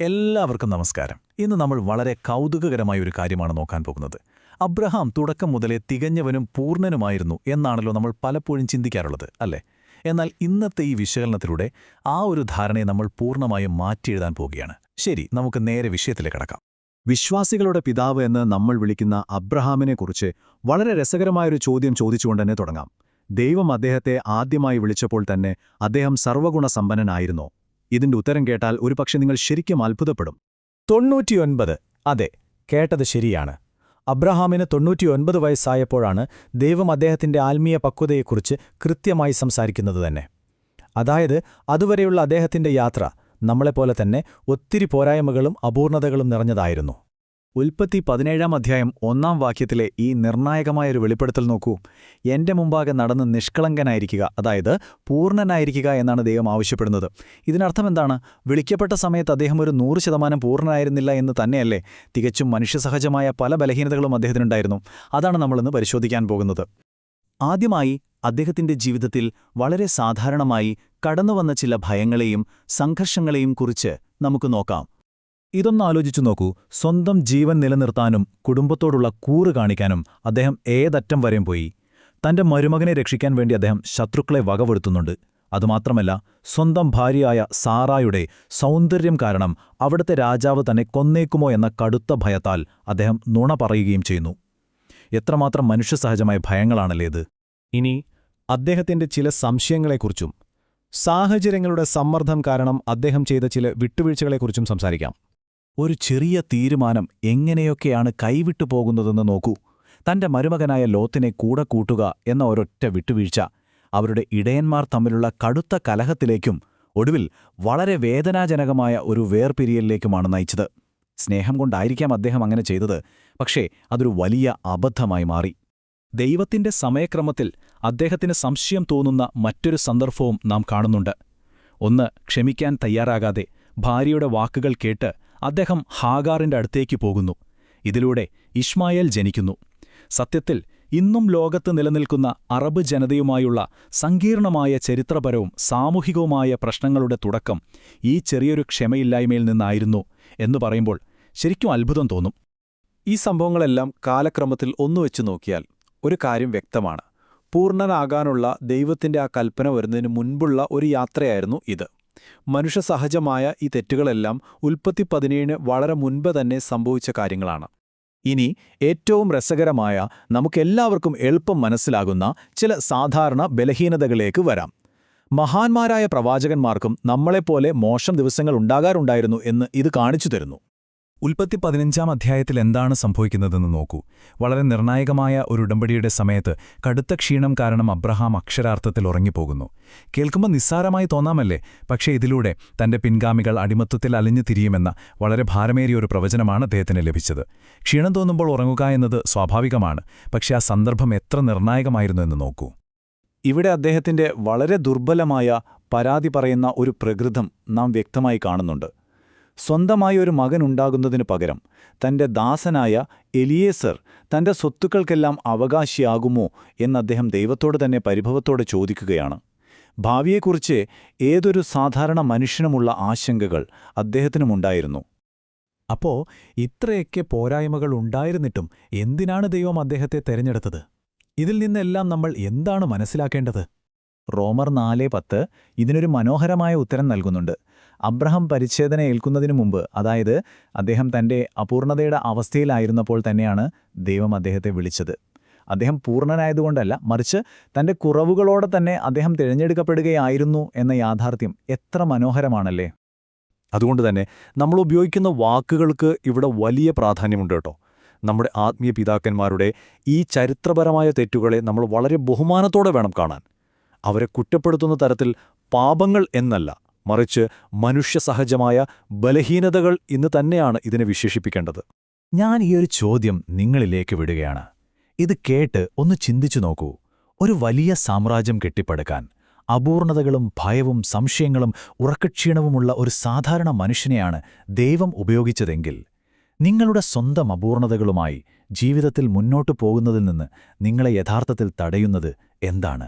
എല്ലാവർക്കും നമസ്കാരം. ഇന്ന് നമ്മൾ വളരെ കൗതുകകരമായ ഒരു കാര്യമാണ് നോക്കാൻ പോകുന്നത്. അബ്രഹാം തുടക്കം മുതലേ തികഞ്ഞവനും പൂർണ്ണനുമായിരുന്നു എന്നാണല്ലോ നമ്മൾ പലപ്പോഴും ചിന്തിക്കാറുള്ളത്, അല്ലേ? എന്നാൽ ഇന്നത്തെ ഈ വിശകലനത്തിലൂടെ ആ ഒരു ധാരണയെ നമ്മൾ പൂർണ്ണമായും മാറ്റിയെഴുതാൻ പോകുകയാണ്. ശരി, നമുക്ക് നേരെ വിഷയത്തിലേക്ക് കടക്കാം. വിശ്വാസികളുടെ പിതാവ് എന്ന് നമ്മൾ വിളിക്കുന്ന അബ്രഹാമിനെക്കുറിച്ച് വളരെ രസകരമായൊരു ചോദ്യം ചോദിച്ചുകൊണ്ടുതന്നെ തുടങ്ങാം. ദൈവം അദ്ദേഹത്തെ ആദ്യമായി വിളിച്ചപ്പോൾ തന്നെ അദ്ദേഹം സർവ്വഗുണസമ്പന്നനായിരുന്നോ? ഇതിന്റെ ഉത്തരം കേട്ടാൽ ഒരുപക്ഷെ നിങ്ങൾ ശരിക്കും അത്ഭുതപ്പെടും. 99. അതെ, കേട്ടത് ശരിയാണ്. അബ്രഹാമിന് 99 വയസ്സായപ്പോഴാണ് ദൈവം അദ്ദേഹത്തിന്റെ ആത്മീയ പക്വതയെക്കുറിച്ച് കൃത്യമായി സംസാരിക്കുന്നത് തന്നെ. അതായത് അതുവരെയുള്ള അദ്ദേഹത്തിന്റെ യാത്ര നമ്മളെപ്പോലെ തന്നെ ഒത്തിരി പോരായ്മകളും അപൂർണതകളും നിറഞ്ഞതായിരുന്നു. ഉൽപ്പത്തി 17-ാം അധ്യായം 1-ാം വാക്യത്തിലെ ഈ നിർണായകമായൊരു വെളിപ്പെടുത്തൽ നോക്കൂ. എന്റെ മുമ്പാകെ നടന്ന് നിഷ്കളങ്കനായിരിക്കുക, അതായത് പൂർണ്ണനായിരിക്കുക എന്നാണ് ദൈവം ആവശ്യപ്പെടുന്നത്. ഇതിനർത്ഥം എന്താണ്? വിളിക്കപ്പെട്ട സമയത്ത് അദ്ദേഹം ഒരു 100% പൂർണ്ണനായിരുന്നില്ല എന്ന് തന്നെയല്ലേ? തികച്ചും മനുഷ്യസഹജമായ പല ബലഹീനതകളും അദ്ദേഹത്തിനുണ്ടായിരുന്നു. അതാണ് നമ്മളിന്ന് പരിശോധിക്കാൻ പോകുന്നത്. ആദ്യമായി അദ്ദേഹത്തിന്റെ ജീവിതത്തിൽ വളരെ സാധാരണമായി കടന്നുവന്ന ചില ഭയങ്ങളെയും സംഘർഷങ്ങളെയും കുറിച്ച് നമുക്ക് നോക്കാം. ഇതൊന്നാലോചിച്ചു നോക്കൂ. സ്വന്തം ജീവൻ നിലനിർത്താനും കുടുംബത്തോടുള്ള കൂറ് കാണിക്കാനും അദ്ദേഹം ഏതറ്റം വരെയും പോയി. തന്റെ മരുമകനെ രക്ഷിക്കാൻ വേണ്ടി അദ്ദേഹം ശത്രുക്കളെ വകവരുത്തുന്നുണ്ട്. അതുമാത്രമല്ല, സ്വന്തം ഭാര്യയായ സാറായുടെ സൗന്ദര്യം കാരണം അവിടുത്തെ രാജാവ് തന്നെ കൊന്നേക്കുമോ എന്ന കടുത്ത ഭയത്താൽ അദ്ദേഹം നുണ പറയുകയും ചെയ്യുന്നു. എത്രമാത്രം മനുഷ്യസഹജമായ ഭയങ്ങളാണല്ലേ ഇത്! ഇനി അദ്ദേഹത്തിന്റെ ചില സംശയങ്ങളെക്കുറിച്ചും സാഹചര്യങ്ങളുടെ സമ്മർദ്ദം കാരണം അദ്ദേഹം ചെയ്ത ചില വിട്ടുവീഴ്ചകളെക്കുറിച്ചും സംസാരിക്കാം. ഒരു ചെറിയ തീരുമാനം എങ്ങനെയൊക്കെയാണ് കൈവിട്ടു പോകുന്നതെന്ന് നോക്കൂ. തന്റെ മരുമകനായ ലോത്തിനെ കൂടെ കൂട്ടുക എന്ന ഒരൊറ്റ വിട്ടുവീഴ്ച അവരുടെ ഇടയന്മാർ തമ്മിലുള്ള കടുത്ത കലഹത്തിലേക്കും ഒടുവിൽ വളരെ വേദനാജനകമായ ഒരു വേർപിരിയലിലേക്കുമാണ് നയിച്ചത്. സ്നേഹം കൊണ്ടായിരിക്കാം അദ്ദേഹം അങ്ങനെ ചെയ്തത്, പക്ഷേ അതൊരു വലിയ അബദ്ധമായി മാറി. ദൈവത്തിന്റെ സമയക്രമത്തിൽ അദ്ദേഹത്തിന് സംശയം തോന്നുന്ന മറ്റൊരു സന്ദർഭവും നാം കാണുന്നുണ്ട്. ഒന്ന്, ക്ഷമിക്കാൻ തയ്യാറാകാതെ ഭാര്യയുടെ വാക്കുകൾ കേട്ട് അദ്ദേഹം ഹാഗാറിന്റെ അടുത്തേക്ക് പോകുന്നു. ഇതിലൂടെ ഇശ്മായേൽ ജനിക്കുന്നു. സത്യത്തിൽ ഇന്നും ലോകത്ത് നിലനിൽക്കുന്ന അറബ് ജനതയുമായുള്ള സങ്കീർണമായ ചരിത്രപരവും സാമൂഹികവുമായ പ്രശ്നങ്ങളുടെ തുടക്കം ഈ ചെറിയൊരു ക്ഷമയില്ലായ്മയിൽ നിന്നായിരുന്നു എന്ന് പറയുമ്പോൾ ശരിക്കും അത്ഭുതം തോന്നും. ഈ സംഭവങ്ങളെല്ലാം കാലക്രമത്തിൽ ഒന്നുവെച്ചു നോക്കിയാൽ ഒരു കാര്യം വ്യക്തമാണ്. പൂർണ്ണനാകാനുള്ള ദൈവത്തിന്റെ ആ കൽപ്പന വരുന്നതിന് മുൻപുള്ള ഒരു യാത്രയായിരുന്നു ഇത്. മനുഷ്യസഹജമായ ഈ തെറ്റുകളെല്ലാം ഉൽപ്പത്തി 17 വളരെ മുൻപ് തന്നെ സംഭവിച്ച കാര്യങ്ങളാണ്. ഇനി ഏറ്റവും രസകരമായ, നമുക്കെല്ലാവർക്കും എളുപ്പം മനസ്സിലാകുന്ന ചില സാധാരണ ബലഹീനതകളിലേക്ക് വരാം. മഹാന്മാരായ പ്രവാചകന്മാർക്കും നമ്മളെപ്പോലെ മോശം ദിവസങ്ങൾ ഉണ്ടാകാറുണ്ടായിരുന്നു എന്ന് ഇത് കാണിച്ചു തരുന്നു. ഉൽപ്പത്തി 15-ാം അധ്യായത്തിൽ എന്താണ് സംഭവിക്കുന്നതെന്ന് നോക്കൂ. വളരെ നിർണായകമായ ഒരു ഉടമ്പടിയുടെ സമയത്ത് കടുത്ത ക്ഷീണം കാരണം അബ്രഹാം അക്ഷരാർത്ഥത്തിൽ ഉറങ്ങിപ്പോകുന്നു. കേൾക്കുമ്പോൾ നിസ്സാരമായി തോന്നാമല്ലേ? പക്ഷേ ഇതിലൂടെ തന്റെ പിൻഗാമികൾ അടിമത്വത്തിൽ അലിഞ്ഞു തിരിയുമെന്ന വളരെ ഭാരമേറിയ ഒരു പ്രവചനമാണ് അദ്ദേഹത്തിന് ലഭിച്ചത്. ക്ഷീണം തോന്നുമ്പോൾ ഉറങ്ങുക എന്നത് സ്വാഭാവികമാണ്, പക്ഷേ ആ സന്ദർഭം എത്ര നിർണായകമായിരുന്നു എന്ന് നോക്കൂ. ഇവിടെ അദ്ദേഹത്തിന്റെ വളരെ ദുർബലമായ പരാതി പറയുന്ന ഒരു പ്രകൃതം നാം വ്യക്തമായി കാണുന്നുണ്ട്. സ്വന്തമായി ഒരു മകനുണ്ടാകുന്നതിനു പകരം തന്റെ ദാസനായ എലിയേസർ തന്റെ സ്വത്തുക്കൾക്കെല്ലാം അവകാശിയാകുമോ എന്ന് അദ്ദേഹം ദൈവത്തോട് തന്നെ പരിഭവത്തോടെ ചോദിക്കുകയാണ്. ഭാവിയെക്കുറിച്ച് ഏതൊരു സാധാരണ മനുഷ്യനുമുള്ള ആശങ്കകൾ അദ്ദേഹത്തിനുമുണ്ടായിരുന്നു. അപ്പോ ഇത്രയൊക്കെ പോരായ്മകൾ ഉണ്ടായിരുന്നിട്ടും എന്തിനാണ് ദൈവം അദ്ദേഹത്തെ തെരഞ്ഞെടുത്തത്? ഇതിൽ നിന്നെല്ലാം നമ്മൾ എന്താണ് മനസ്സിലാക്കേണ്ടത്? റോമർ 4:10 ഇതിനൊരു മനോഹരമായ ഉത്തരം നൽകുന്നുണ്ട്. അബ്രഹാം പരിച്ഛേദന ഏൽക്കുന്നതിനു മുമ്പ്, അതായത് അദ്ദേഹം തന്റെ അപൂർണതയുടെ അവസ്ഥയിലായിരുന്നപ്പോൾ തന്നെയാണ് ദൈവം അദ്ദേഹത്തെ വിളിച്ചത്. അദ്ദേഹം പൂർണ്ണനായതുകൊണ്ടല്ല, മറിച്ച് തന്റെ കുറവുകളോടെ തന്നെ അദ്ദേഹം തിരഞ്ഞെടുക്കപ്പെടുകയായിരുന്നു എന്ന യാഥാർത്ഥ്യം എത്ര മനോഹരമാണല്ലേ! അതുകൊണ്ടുതന്നെ നമ്മൾ ഉപയോഗിക്കുന്ന വാക്കുകൾക്ക് ഇവിടെ വലിയ പ്രാധാന്യമുണ്ട് കേട്ടോ. നമ്മുടെ ആത്മീയ പിതാക്കന്മാരുടെ ഈ ചരിത്രപരമായ തെറ്റുകളെ നമ്മൾ വളരെ ബഹുമാനത്തോടെ വേണം കാണാൻ. അവരെ കുറ്റപ്പെടുത്തുന്ന തരത്തിൽ പാപങ്ങൾ എന്നല്ല, മറിച്ച് മനുഷ്യസഹജമായ ബലഹീനതകൾ എന്ന് തന്നെയാണ് ഇതിനെ വിശേഷിപ്പിക്കേണ്ടത്. ഞാൻ ഈ ഒരു ചോദ്യം നിങ്ങളിലേക്ക് വിടുകയാണ്. ഇത് കേട്ട് ഒന്ന് ചിന്തിച്ചു നോക്കൂ. ഒരു വലിയ സാമ്രാജ്യം കെട്ടിപ്പടുക്കാൻ അപൂർണതകളും ഭയവും സംശയങ്ങളും ഉറക്കക്ഷീണവുമുള്ള ഒരു സാധാരണ മനുഷ്യനെയാണ് ദൈവം ഉപയോഗിച്ചതെങ്കിൽ, നിങ്ങളുടെ സ്വന്തം അപൂർണതകളുമായി ജീവിതത്തിൽ മുന്നോട്ടു പോകുന്നതിൽ നിന്ന് നിങ്ങളെ യഥാർത്ഥത്തിൽ തടയുന്നത് എന്താണ്?